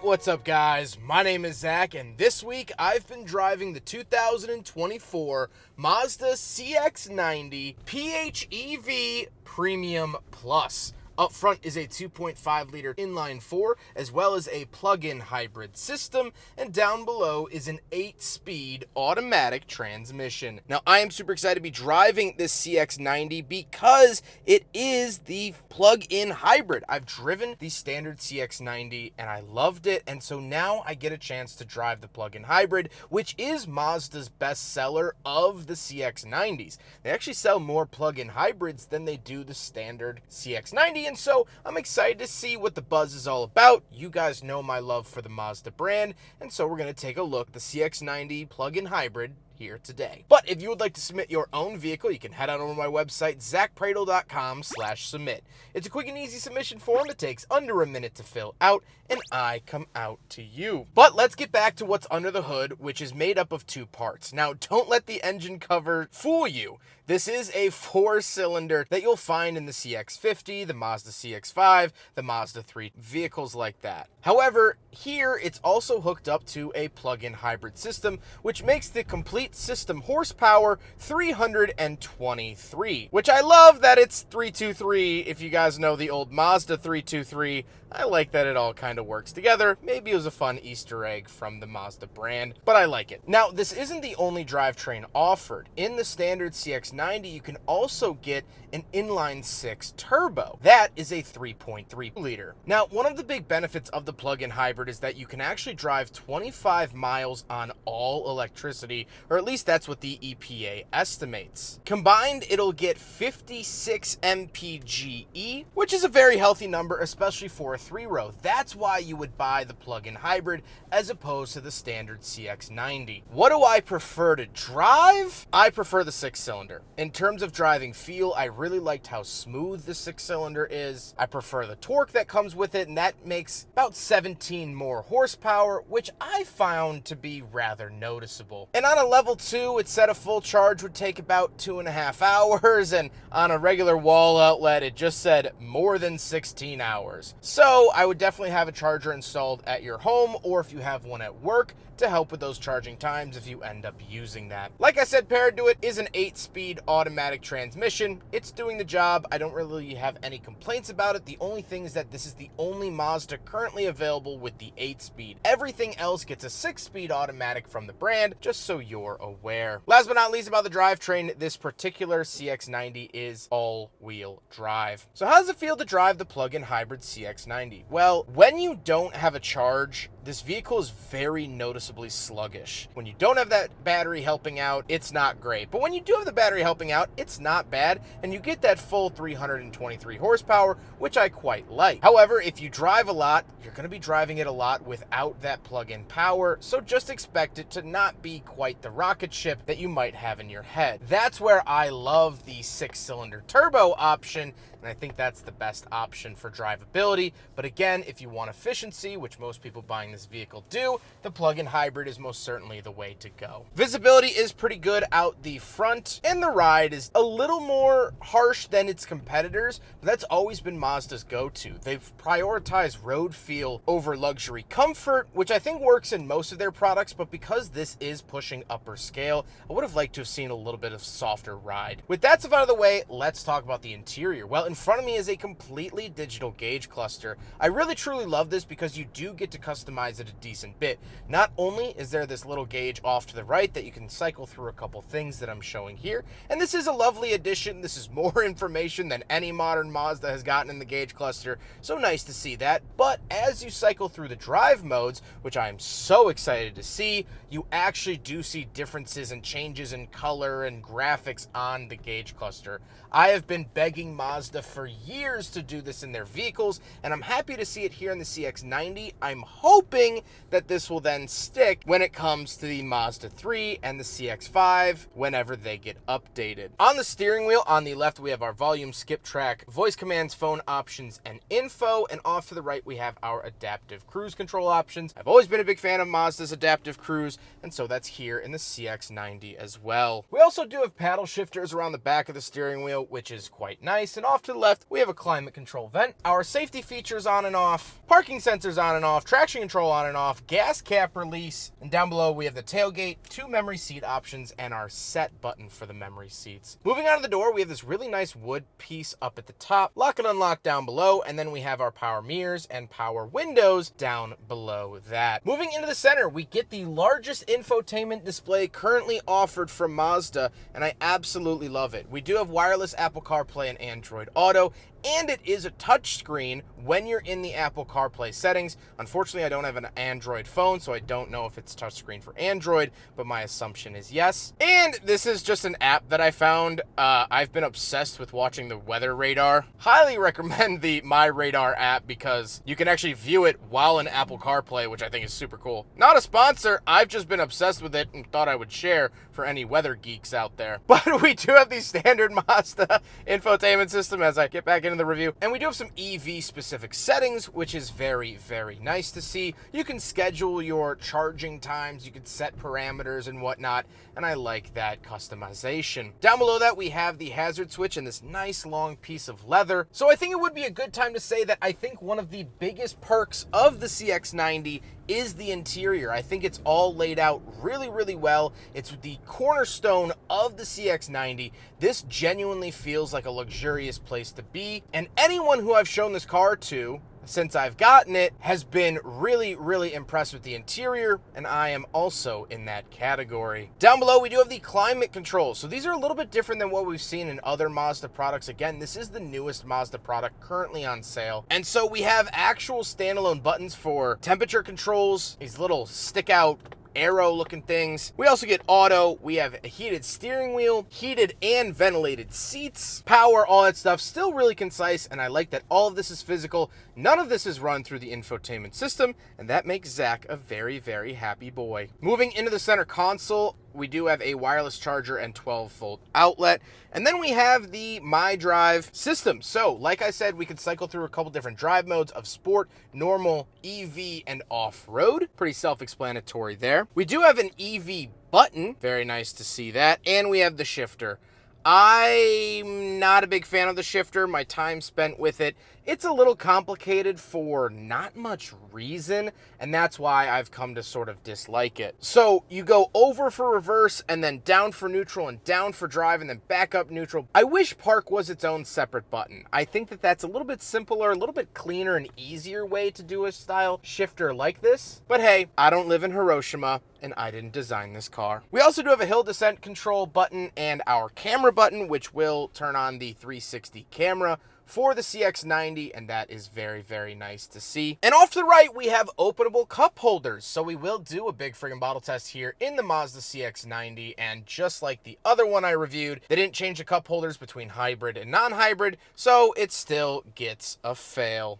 What's up, guys? My name is Zack, and this week I've been driving the 2024 Mazda CX-90 PHEV Premium Plus. Up front is a 2.5-liter inline-4, as well as a plug-in hybrid system, and down below is an 8-speed automatic transmission. Now, I am super excited to be driving this CX-90 because it is the plug-in hybrid. I've driven the standard CX-90, and I loved it, and so now I get a chance to drive the plug-in hybrid, which is Mazda's best seller of the CX-90s. They actually sell more plug-in hybrids than they do the standard CX-90, and so I'm excited to see what the buzz is all about. You guys know my love for the Mazda brand, and so we're going to take a look at the CX-90 plug-in hybrid here today. But if you would like to submit your own vehicle, you can head on over to my website, zackpradel.com/submit. It's a quick and easy submission form. It takes under a minute to fill out, and I come out to you. But let's get back to what's under the hood, which is made up of two parts. Now, don't let the engine cover fool you. This is a 4-cylinder that you'll find in the CX-50, the Mazda CX-5, the Mazda 3, vehicles like that. However, here it's also hooked up to a plug-in hybrid system, which makes the complete system horsepower 323, which I love that it's 323. If you guys know the old Mazda 323, I like that it all kind of works together. Maybe it was a fun Easter egg from the Mazda brand, but I like it. Now, this isn't the only drivetrain offered. In the standard CX-90, you can also get an inline-6 turbo. That is a 3.3 liter. Now, one of the big benefits of the plug-in hybrid is that you can actually drive 25 miles on all electricity, or at least that's what the EPA estimates. Combined, it'll get 56 mpge, which is a very healthy number, especially for a 3-row. That's why you would buy the plug-in hybrid as opposed to the standard CX-90. What do I prefer to drive? I prefer the 6-cylinder. In terms of driving feel, I really liked how smooth the 6-cylinder is. I prefer the torque that comes with it, and that makes about 17 more horsepower, which I found to be rather noticeable. And on a level 2, it said a full charge would take about 2.5 hours, and on a regular wall outlet, it just said more than 16 hours. So I would definitely have a charger installed at your home, or if you have one at work, to help with those charging times if you end up using that. Like I said, paired to it is an 8-speed automatic transmission. It's doing the job. I don't really have any complaints about it. The only thing is that this is the only Mazda currently available with the 8-speed. Everything else gets a 6-speed automatic from the brand, just so you're aware. Last but not least about the drivetrain, this particular CX-90 is all-wheel drive. So how does it feel to drive the plug-in hybrid CX-90? Well, when you don't have a charge, this vehicle is very noticeably sluggish. When you don't have that battery helping out, it's not great. But when you do have the battery helping out, it's not bad, and you get that full 323 horsepower, which I quite like. However, if you drive a lot, you're going to be driving it a lot without that plug-in power, so just expect it to not be quite the rocket ship that you might have in your head. That's where I love the 6-cylinder turbo option, and I think that's the best option for drivability. But again, if you want efficiency, which most people buying this vehicle do, the plug-in hybrid is most certainly the way to go. Visibility is pretty good out the front, and the ride is a little more harsh than its competitors, but that's always been Mazda's go-to. They've prioritized road feel over luxury comfort, which I think works in most of their products, but because this is pushing upper scale, I would have liked to have seen a little bit of softer ride. With that stuff out of the way, let's talk about the interior. Well, in front of me is a completely digital gauge cluster. I really truly love this because you do get to customize it a decent bit. Not only is there this little gauge off to the right that you can cycle through a couple things that I'm showing here, and this is a lovely addition. This is more information than any modern Mazda has gotten in the gauge cluster, so nice to see that. But as you cycle through the drive modes, which I am so excited to see, you actually do see differences and changes in color and graphics on the gauge cluster. I have been begging Mazda for years to do this in their vehicles, and I'm happy to see it here in the CX-90. I'm hoping that this will then stick when it comes to the Mazda 3 and the CX-5 whenever they get updated. On the steering wheel, on the left, we have our volume, skip track, voice commands, phone options, and info, and off to the right, we have our adaptive cruise control options. I've always been a big fan of Mazda's adaptive cruise, and so that's here in the CX-90 as well. We also do have paddle shifters around the back of the steering wheel, which is quite nice, and off to to the left, we have a climate control vent, our safety features on and off, parking sensors on and off, traction control on and off, gas cap release, and down below we have the tailgate, 2 memory seat options, and our set button for the memory seats. Moving on to the door, we have this really nice wood piece up at the top, lock and unlock down below, and then we have our power mirrors and power windows down below that. Moving into the center, we get the largest infotainment display currently offered from Mazda, and I absolutely love it. We do have wireless Apple CarPlay and Android Auto, and it is a touchscreen when you're in the Apple CarPlay settings. Unfortunately, I don't have an Android phone, so I don't know if it's touchscreen for Android, but my assumption is yes. And this is just an app that I found. I've been obsessed with watching the weather radar. Highly recommend the My Radar app because you can actually view it while in Apple CarPlay, which I think is super cool. Not a sponsor. I've just been obsessed with it and thought I would share for any weather geeks out there. But we do have the standard Mazda infotainment system as I get back into the review. And we do have some EV specific settings, which is very, very nice to see. You can schedule your charging times, you can set parameters and whatnot, and I like that customization. Down below that, we have the hazard switch and this nice long piece of leather. So I think it would be a good time to say that I think one of the biggest perks of the CX-90 is the interior. I think it's all laid out really, really well. It's the cornerstone of the CX-90. This genuinely feels like a luxurious place to be. And anyone who I've shown this car to since I've gotten it has been really, really impressed with the interior, and I am also in that category. Down below, we do have the climate control. So these are a little bit different than what we've seen in other Mazda products. Again, this is the newest Mazda product currently on sale. And so we have actual standalone buttons for temperature controls, these little stick out arrow looking things. We also get auto. We have a heated steering wheel, heated and ventilated seats, power, all that stuff. Still really concise, and I like that all of this is physical. None of this is run through the infotainment system, and that makes Zack a very, very happy boy. Moving into the center console, we do have a wireless charger and 12-volt outlet. And then we have the My Drive system. So, like I said, we could cycle through a couple different drive modes of sport, normal, EV, and off-road. Pretty self-explanatory there. We do have an EV button. Very nice to see that. And we have the shifter. I'm not a big fan of the shifter. My time spent with it, it's a little complicated for not much reason, and that's why I've come to sort of dislike it. So you go over for reverse, and then down for neutral, and down for drive, and then back up neutral. I wish park was its own separate button. I think that that's a little bit simpler, a little bit cleaner, and easier way to do a style shifter like this. But hey, I don't live in Hiroshima, and I didn't design this car. We also do have a hill descent control button and our camera button, which will turn on the 360 camera for the CX-90, and that is very, very nice to see. And off to the right, we have openable cup holders. So we will do a big friggin' bottle test here in the Mazda CX-90, and just like the other one I reviewed, they didn't change the cup holders between hybrid and non-hybrid, so it still gets a fail.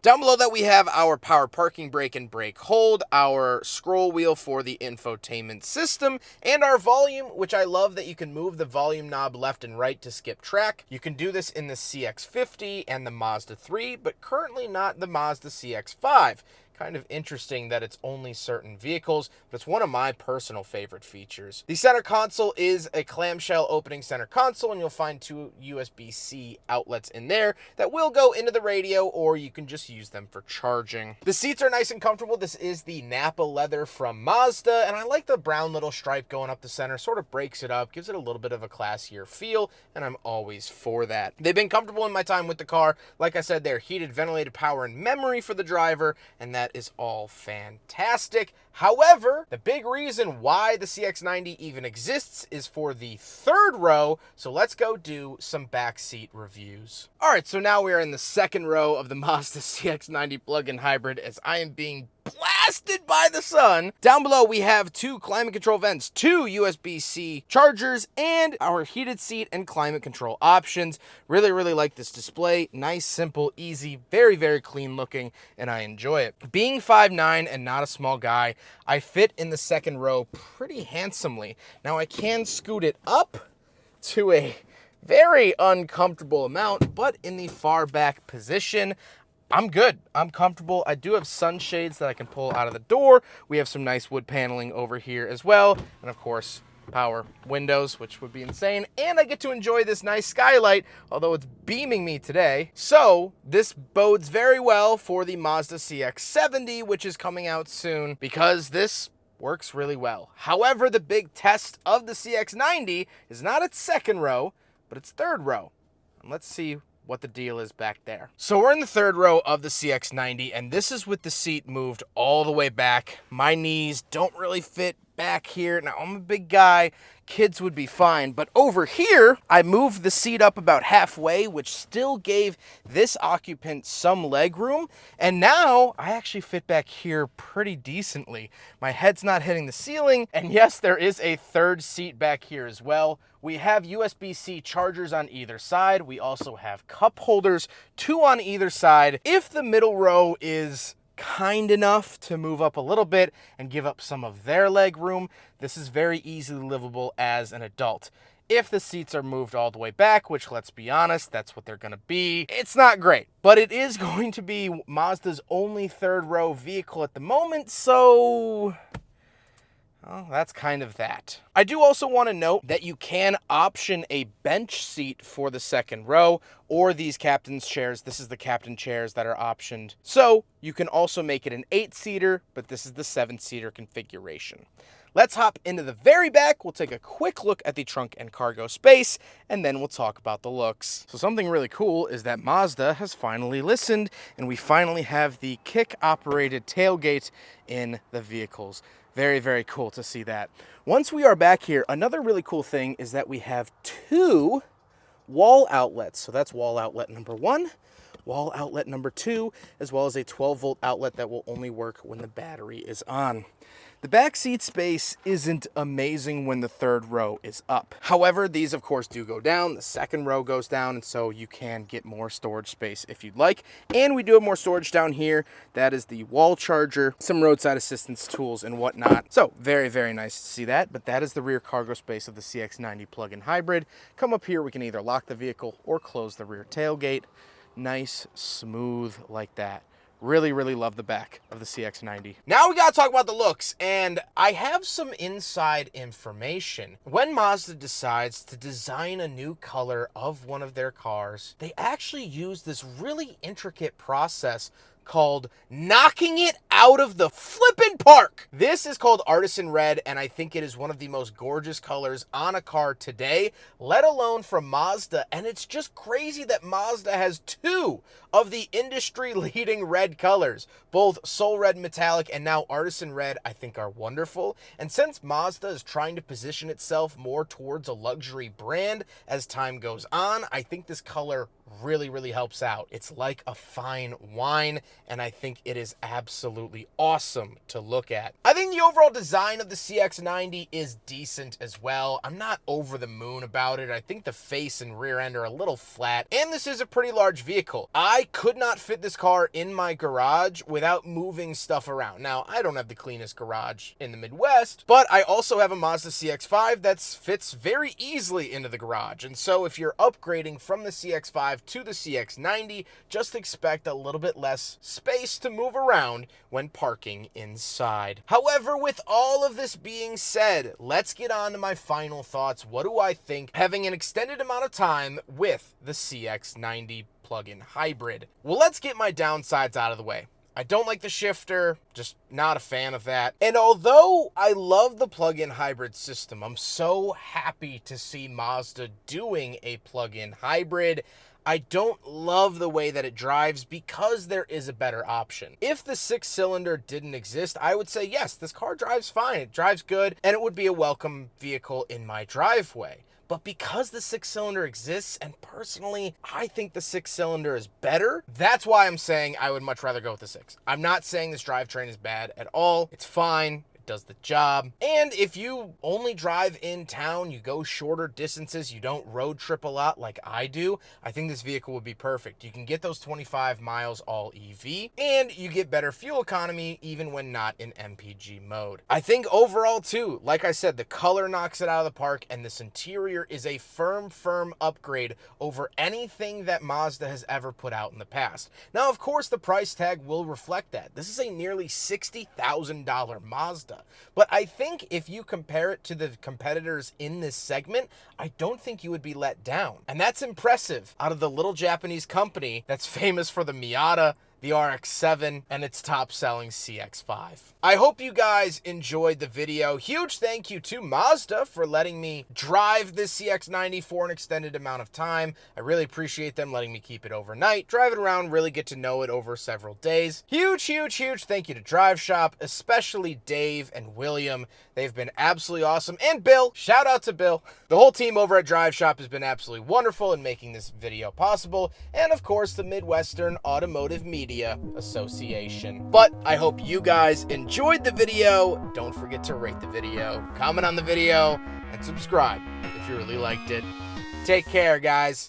Down below that, we have our power parking brake and brake hold, our scroll wheel for the infotainment system, and our volume, which I love that you can move the volume knob left and right to skip track. You can do this in the CX-50 and the Mazda 3, but currently not the Mazda CX-5. Kind of interesting that it's only certain vehicles, but it's one of my personal favorite features. The center console is a clamshell opening center console, and you'll find 2 USB-C outlets in there that will go into the radio, or you can just use them for charging. The seats are nice and comfortable. This is the Nappa leather from Mazda, and I like the brown little stripe going up the center. Sort of breaks it up, gives it a little bit of a classier feel, and I'm always for that. They've been comfortable in my time with the car. Like I said, they're heated, ventilated, power, and memory for the driver, and that is all fantastic. However, the big reason why the CX-90 even exists is for the third row, so let's go do some backseat reviews. Alright, so now we are in the second row of the Mazda CX-90 plug-in hybrid as I am being blasted by the sun. Down below, we have 2 climate control vents, 2 USB-C chargers, and our heated seat and climate control options. Really, really like this display. Nice, simple, easy, very, very clean looking, and I enjoy it. Being 5'9" and not a small guy, I fit in the second row pretty handsomely. Now, I can scoot it up to a very uncomfortable amount, but in the far back position, I'm good. I'm comfortable. I do have sunshades that I can pull out of the door. We have some nice wood paneling over here as well. And of course, power windows, which would be insane, and I get to enjoy this nice skylight, although it's beaming me today. So this bodes very well for the Mazda CX-90, which is coming out soon, because this works really well. However, the big test of the CX-90 is not its second row, but its third row. And let's see what the deal is back there. So we're in the third row of the CX-90, and this is with the seat moved all the way back. My knees don't really fit back here. Now, I'm a big guy. Kids would be fine. But over here, I moved the seat up about halfway, which still gave this occupant some leg room. And now I actually fit back here pretty decently. My head's not hitting the ceiling. And yes, there is a third seat back here as well. We have USB-C chargers on either side. We also have cup holders, 2 on either side. If the middle row is kind enough to move up a little bit and give up some of their leg room, this is very easily livable as an adult. If the seats are moved all the way back, which, let's be honest, that's what they're going to be, it's not great. But it is going to be Mazda's only third row vehicle at the moment, so well, that's kind of that. I do also want to note that you can option a bench seat for the second row, or these captain's chairs. This is the captain chairs that are optioned. So you can also make it an 8-seater, but this is the 7-seater configuration. Let's hop into the very back. We'll take a quick look at the trunk and cargo space, and then we'll talk about the looks. So something really cool is that Mazda has finally listened, and we finally have the kick-operated tailgate in the vehicles. Very, very cool to see that. Once we are back here, another really cool thing is that we have 2 wall outlets. So that's wall outlet number 1, wall outlet number 2, as well as a 12-volt outlet that will only work when the battery is on. The back seat space isn't amazing when the third row is up. However, these of course do go down. The second row goes down, and so you can get more storage space if you'd like. And we do have more storage down here. That is the wall charger, some roadside assistance tools and whatnot. So very, very nice to see that. But that is the rear cargo space of the CX-90 plug-in hybrid. Come up here, we can either lock the vehicle or close the rear tailgate. Nice, smooth like that. Really, really love the back of the CX-90. Now we gotta talk about the looks, and I have some inside information. When Mazda decides to design a new color of one of their cars, they actually use this really intricate process called knocking it out of the flippin' park. This is called Artisan Red, and I think it is one of the most gorgeous colors on a car today, let alone from Mazda. And it's just crazy that Mazda has 2 of the industry-leading red colors. Both Soul Red Metallic and now Artisan Red, I think, are wonderful. And since Mazda is trying to position itself more towards a luxury brand as time goes on, I think this color really, really helps out. It's like a fine wine, and I think it is absolutely awesome to look at. I think the overall design of the CX-90 is decent as well. I'm not over the moon about it. I think the face and rear end are a little flat, and this is a pretty large vehicle. I could not fit this car in my garage without moving stuff around. Now, I don't have the cleanest garage in the Midwest, but I also have a Mazda CX-5 that fits very easily into the garage. And so if you're upgrading from the CX-5 to the CX-90, just expect a little bit less space to move around when parking inside. However, with all of this being said, let's get on to my final thoughts. What do I think having an extended amount of time with the CX-90 plug-in hybrid? Well, let's get my downsides out of the way. I don't like the shifter, just not a fan of that. And although I love the plug-in hybrid system, I'm so happy to see Mazda doing a plug-in hybrid. I don't love the way that it drives because there is a better option. If the 6-cylinder didn't exist, I would say, yes, this car drives fine. It drives good, and it would be a welcome vehicle in my driveway. But because the 6-cylinder exists, and personally, I think the 6-cylinder is better, that's why I'm saying I would much rather go with the 6. I'm not saying this drivetrain is bad at all. It's fine. Does the job. And if you only drive in town, you go shorter distances, you don't road trip a lot like I do, I think this vehicle would be perfect. You can get those 25 miles all EV, and you get better fuel economy even when not in MPG mode. I think overall too, like I said, the color knocks it out of the park, and this interior is a firm upgrade over anything that Mazda has ever put out in the past. Now, of course, the price tag will reflect that. This is a nearly $60,000 Mazda. Mazda. But I think if you compare it to the competitors in this segment, I don't think you would be let down. And that's impressive out of the little Japanese company that's famous for the Miata, the RX-7, and its top-selling CX-5. I hope you guys enjoyed the video. Huge thank you to Mazda for letting me drive this CX-90 for an extended amount of time. I really appreciate them letting me keep it overnight, drive it around, really get to know it over several days. Huge, huge, huge thank you to Drive Shop, especially Dave and William. They've been absolutely awesome. And Bill, shout out to Bill. The whole team over at Drive Shop has been absolutely wonderful in making this video possible. And of course, the Midwestern Automotive Media Association. But I hope you guys enjoyed the video. Don't forget to rate the video, comment on the video, and subscribe if you really liked it. Take care, guys.